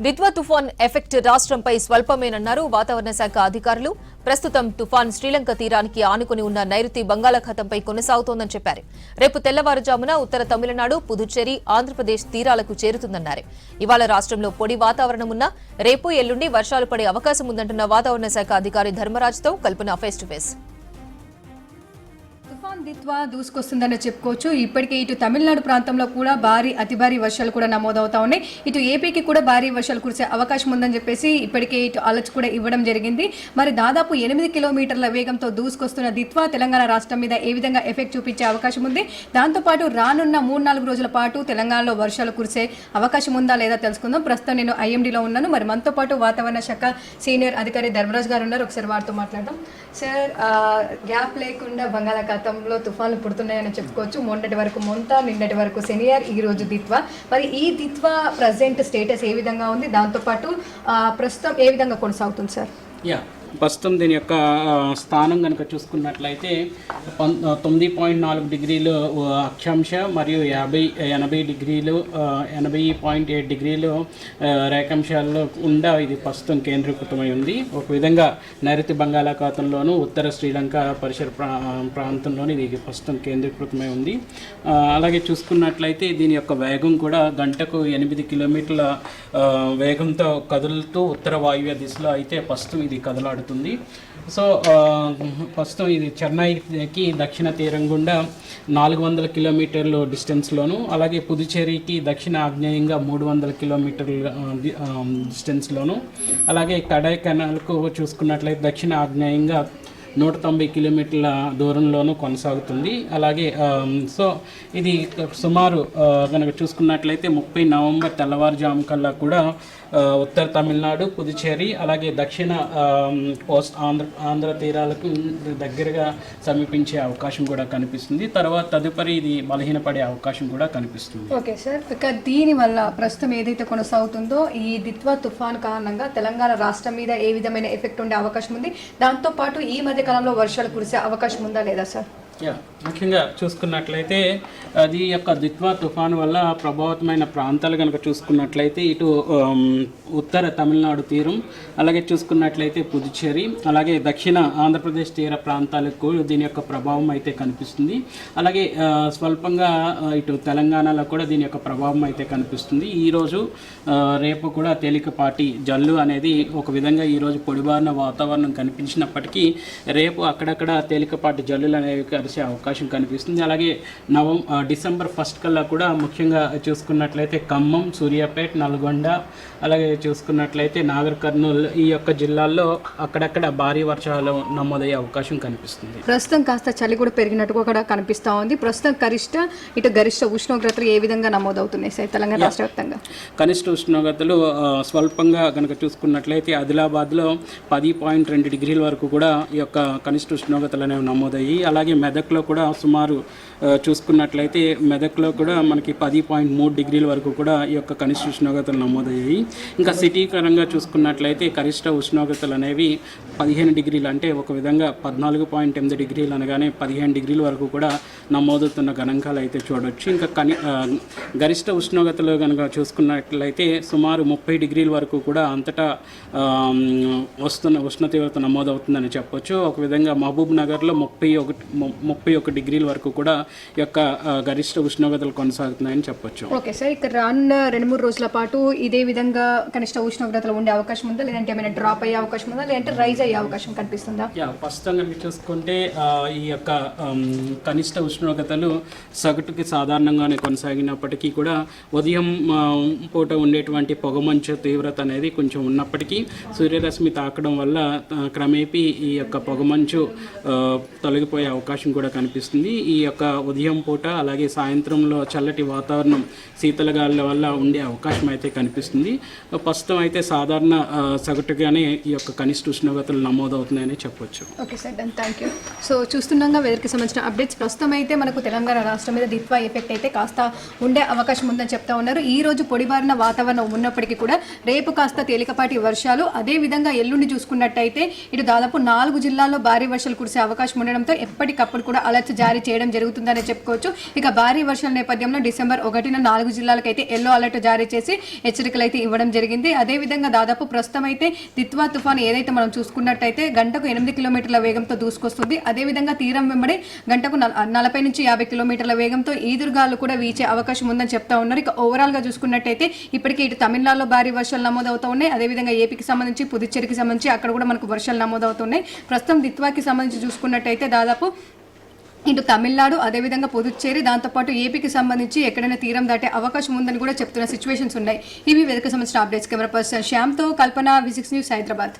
దిత్వా తుఫాన్ ఎఫెక్ట్ రాష్ట్రంపై స్వల్పమేనన్నారు వాతావరణ శాఖ అధికారులు. ప్రస్తుతం తుఫాన్ శ్రీలంక తీరానికి ఆనుకుని ఉన్న నైరుతి బంగాళాఖాతంపై కొనసాగుతోందని చెప్పారు. రేపు తెల్లవారుజామున ఉత్తర తమిళనాడు, పుదుచ్చేరి, ఆంధ్రప్రదేశ్ తీరాలకు చేరుతుందన్నారు. ఇవాళ రాష్ట్రంలో పొడి వాతావరణం ఉన్నా రేపు ఎల్లుండి వర్షాలు పడే అవకాశం ఉందంటున్న వాతావరణ శాఖ అధికారి ధర్మరాజ్తో కల్పన ఫేస్ టు ఫేస్. తుఫాన్ దిత్వా దూసుకొస్తుందని చెప్పుకోవచ్చు. ఇప్పటికే ఇటు తమిళనాడు ప్రాంతంలో కూడా అతి భారీ వర్షాలు కూడా నమోదవుతా ఉన్నాయి. ఇటు ఏపీకి కూడా భారీ వర్షాలు కురిసే అవకాశం ఉందని చెప్పేసి ఇప్పటికే ఇటు అలర్ట్ కూడా ఇవ్వడం జరిగింది. మరి దాదాపు 8 కిలోమీటర్ల వేగంతో దూసుకొస్తున్న దిత్వా తెలంగాణ రాష్ట్రం మీద ఏ విధంగా ఎఫెక్ట్ చూపించే అవకాశం ఉంది, దాంతోపాటు రానున్న 3-4 రోజుల పాటు తెలంగాణలో వర్షాలు కురిసే అవకాశం ఉందా లేదా తెలుసుకుందాం. ప్రస్తుతం నేను ఐఎండీలో ఉన్నాను. మరి మనతో పాటు వాతావరణ శాఖ సీనియర్ అధికారి ధర్మరాజ్ గారు ఉన్నారు. ఒకసారి వారితో మాట్లాడదాం. సార్, గ్యాప్ లేకుండా బంగాళాఖాతంలో తుఫాన్లు పుడుతున్నాయని చెప్పుకోవచ్చు. మొన్నటి వరకు నిన్నటి వరకు సెనియర్, ఈ రోజు దిత్వా. మరి ఈ దిత్వా ప్రజెంట్ స్టేటస్ ఏ విధంగా ఉంది, దాంతోపాటు ప్రస్తుతం ఏ విధంగా కొనసాగుతుంది సార్? ప్రస్తుతం దీని యొక్క స్థానం కనుక చూసుకున్నట్లయితే 9.4 డిగ్రీలు అక్షాంశ మరియు 80 డిగ్రీలు 80.8 డిగ్రీలు రేఖాంశాల్లో ఉండా ఇది ప్రస్తుతం కేంద్రీకృతమై ఉంది. ఒక విధంగా నైరుతి బంగాళాఖాతంలోను ఉత్తర శ్రీలంక పరిసర ప్రాంతంలోని ఇది ప్రస్తుతం కేంద్రీకృతమై ఉంది. అలాగే చూసుకున్నట్లయితే దీని యొక్క వేగం కూడా గంటకు 8 కిలోమీటర్ల వేగంతో కదులుతూ ఉత్తర వాయువ్య దిశలో అయితే ప్రస్తుతం ఇది కదలాడుతుంది. సో ప్రస్తుతం ఇది చెన్నైకి దక్షిణ తీరం గుండా 400 కిలోమీటర్లు డిస్టెన్స్లోను, అలాగే పుదుచ్చేరికి దక్షిణ ఆగ్నేయంగా 300 కిలోమీటర్ల డిస్టెన్స్లోను, అలాగే కడై కెనాల్కు చూసుకున్నట్లయితే దక్షిణ ఆగ్నేయంగా 190 కిలోమీటర్ల దూరంలోనూ కొనసాగుతుంది. అలాగే సో ఇది సుమారు కనుక చూసుకున్నట్లయితే 30 నవంబర్ తెల్లవారుజాము కల్లా కూడా ఉత్తర తమిళనాడు, పుదుచ్చేరి, అలాగే దక్షిణ ఆంధ్ర తీరాలకు దగ్గరగా సమీపించే అవకాశం కూడా కనిపిస్తుంది. తర్వాత తదుపరి ఇది బలహీనపడే అవకాశం కూడా కనిపిస్తుంది. ఓకే సార్, ఇక దీనివల్ల ప్రస్తుతం ఏదైతే కొనసాగుతుందో ఈ దిత్వా తుఫాన్ కారణంగా తెలంగాణ రాష్ట్రం మీద ఏ విధమైన ఎఫెక్ట్ ఉండే అవకాశం ఉంది, దాంతోపాటు ఈ మధ్య కాలంలో వర్షాలు కురిసే అవకాశం ఉందా లేదా సార్? ముఖ్యంగా చూసుకున్నట్లయితే అది యొక్క దిత్వా తుఫాను వల్ల ప్రభావితమైన ప్రాంతాలు కనుక చూసుకున్నట్లయితే ఇటు ఉత్తర తమిళనాడు తీరం, అలాగే చూసుకున్నట్లయితే పుదుచ్చేరి, అలాగే దక్షిణ ఆంధ్రప్రదేశ్ తీర ప్రాంతాలకు దీని యొక్క ప్రభావం అయితే కనిపిస్తుంది. అలాగే స్వల్పంగా ఇటు తెలంగాణలో కూడా దీని యొక్క ప్రభావం అయితే కనిపిస్తుంది. ఈరోజు రేపు కూడా తేలికపాటి జల్లు అనేది ఒక విధంగా ఈరోజు పొడిబారిన వాతావరణం కనిపించినప్పటికీ రేపు అక్కడక్కడ తేలికపాటి జల్లులు అనేవి కలిసే అవకాశం కనిపిస్తుంది. అలాగే డిసెంబర్ 1 కల్లా కూడా ముఖ్యంగా చూసుకున్నట్లయితే ఖమ్మం, సూర్యాపేట, నల్గొండ, అలాగే చూసుకున్నట్లయితే నాగర్ కర్నూల్ ఈ యొక్క జిల్లాల్లో అక్కడక్కడ భారీ వర్షాలు నమోదయ్యే అవకాశం కనిపిస్తుంది. ప్రస్తుతం కాస్త చలి కూడా పెరిగినట్టుగా కూడా కనిపిస్తూ ఉంది. ప్రస్తుతం గరిష్ట ఉష్ణోగ్రతలు ఏ విధంగా నమోదవుతున్నాయి సార్ తెలంగాణ రాష్ట్ర వ్యాప్తంగా? కనిష్ట ఉష్ణోగ్రతలు స్వల్పంగా కనుక చూసుకున్నట్లయితే ఆదిలాబాద్లో 10.2 డిగ్రీల వరకు కూడా ఈ యొక్క కనిష్ట ఉష్ణోగ్రతలు అనేవి నమోదయ్యి, అలాగే మెదక్లో కూడా సుమారు చూసుకున్నట్లయితే మెదక్లో కూడా మనకి 10.3 డిగ్రీల వరకు కూడా ఈ యొక్క కనిష్ట ఉష్ణోగ్రతలు నమోదయ్యాయి. ఇంకా సిటీ పరంగా చూసుకున్నట్లయితే గరిష్ట ఉష్ణోగ్రతలు అనేవి 15 డిగ్రీలు, అంటే ఒక విధంగా 14.8 డిగ్రీలు అనగానే 15 డిగ్రీల వరకు కూడా నమోదవుతున్న గణాంకాలు అయితే చూడవచ్చు. ఇంకా గరిష్ట ఉష్ణోగ్రతలు కనుక చూసుకున్నట్లయితే సుమారు 30 డిగ్రీల వరకు కూడా అంతటా ఉష్ణ తీవ్రత నమోదవుతుందని చెప్పొచ్చు. ఒక విధంగా మహబూబ్ నగర్లో 31 డిగ్రీల వరకు కూడా ఈ యొక్క గరిష్ట ఉష్ణోగ్రతలు కొనసాగుతున్నాయని చెప్పొచ్చు. ఓకే సార్, ఇక్కడ రానున్న 2-3 రోజుల పాటు ఇదే విధంగా కనిష్ట ఉష్ణోగ్రతలు ఉండే అవకాశం ఉందా, లేదంటే ఏమైనా డ్రాప్ అయ్యే అవకాశం ఉందా, లేదంటే రైజ్ అయ్యే అవకాశం కనిపిస్తుందా? ప్రస్తుతం కనుక చూసుకుంటే ఈ యొక్క కనిష్ట ఉష్ణోగ్రతలు సగటుకి సాధారణంగానే కొనసాగినప్పటికీ కూడా ఉదయం పూట ఉండేటువంటి పొగమంచు తీవ్రత అనేది కొంచెం ఉన్నప్పటికీ సూర్యరశ్మి తాకడం వల్ల క్రమేపీ ఈ యొక్క పొగమంచు తొలగిపోయే అవకాశం కూడా కనిపిస్తుంది. ఈ యొక్క ఉదయం పూట అలాగే సాయంత్రంలో చల్లటి వాతావరణం శీతలగాలుల వల్ల ఉండే అవకాశం అయితే కనిపిస్తుంది. ప్రస్తుతం అయితే సాధారణ సగటుగానే ఈ యొక్క కనిష్ట ఉష్ణోగ్రతలు నమోదవుతున్నాయని చెప్పొచ్చు. Okay sir, done, thank you. So చూస్తున్నాగా వెదర్కి సంబంధించిన అప్డేట్స్. ప్రస్తుతం అయితే మనకు తెలంగాణ రాష్ట్రం మీద దిత్వా ఎఫెక్ట్ అయితే కాస్త ఉండే అవకాశం ఉందని చెప్తా ఉన్నారు. ఈ రోజు పొడిబారిన వాతావరణం ఉన్నప్పటికీ కూడా రేపు కాస్త తేలికపాటి వర్షాలు, అదేవిధంగా ఎల్లుండి చూసుకున్నట్టయితే ఇటు దాదాపు 4 జిల్లాల్లో భారీ వర్షాలు కురిసే అవకాశం ఉండడంతో ఎప్పటికప్పుడు కూడా అలర్ట్స్ జారీ చేయడం జరుగుతుందని చెప్పుకోవచ్చు. ఇక భారీ వర్షాల నేపథ్యంలో డిసెంబర్ 1న 4 జిల్లాలకైతే ఎల్లో అలర్ట్ జారీ చేసి హెచ్చరికలు అయితే ఇవ్వడం జరిగింది. అదేవిధంగా దాదాపు ప్రస్తుతం అయితే దిత్వా తుఫాన్ ఏదైతే మనం చూసుకున్నట్టయితే గంటకు 8 కిలోమీటర్ల వేగంతో దూసుకొస్తుంది. అదేవిధంగా తీరం వెంబడి గంటకు 40 నుంచి 50 కిలోమీటర్ల వేగంతో ఈదురుగాలు కూడా వీచే అవకాశం ఉందని చెప్తా ఉన్నారు. ఇక ఓవరాల్ గా చూసుకున్నట్టయితే ఇప్పటికీ ఇటు తమిళనాడులో భారీ వర్షాలు నమోదవుతూ ఉన్నాయి. అదేవిధంగా ఏపీకి సంబంధించి పుదుచ్చేరికి సంబంధించి అక్కడ కూడా మనకు వర్షాలు నమోదవుతున్నాయి. ప్రస్తుతం దిత్వాకి సంబంధించి చూసుకున్నట్టయితే దాదాపు ఇటు తమిళనాడు అదేవిధంగా పుదుచ్చేరి దాంతోపాటు ఏపీకి సంబంధించి ఎక్కడైనా తీరం దాటే అవకాశం ఉందని కూడా చెప్తున్న సిచ్యువేషన్స్ ఉన్నాయి. ఇవి వెదక సంబంధించిన అప్డేట్స్. కెమెరా పర్సన్ శ్యామ్తో కల్పన, V6 న్యూస్, హైదరాబాద్.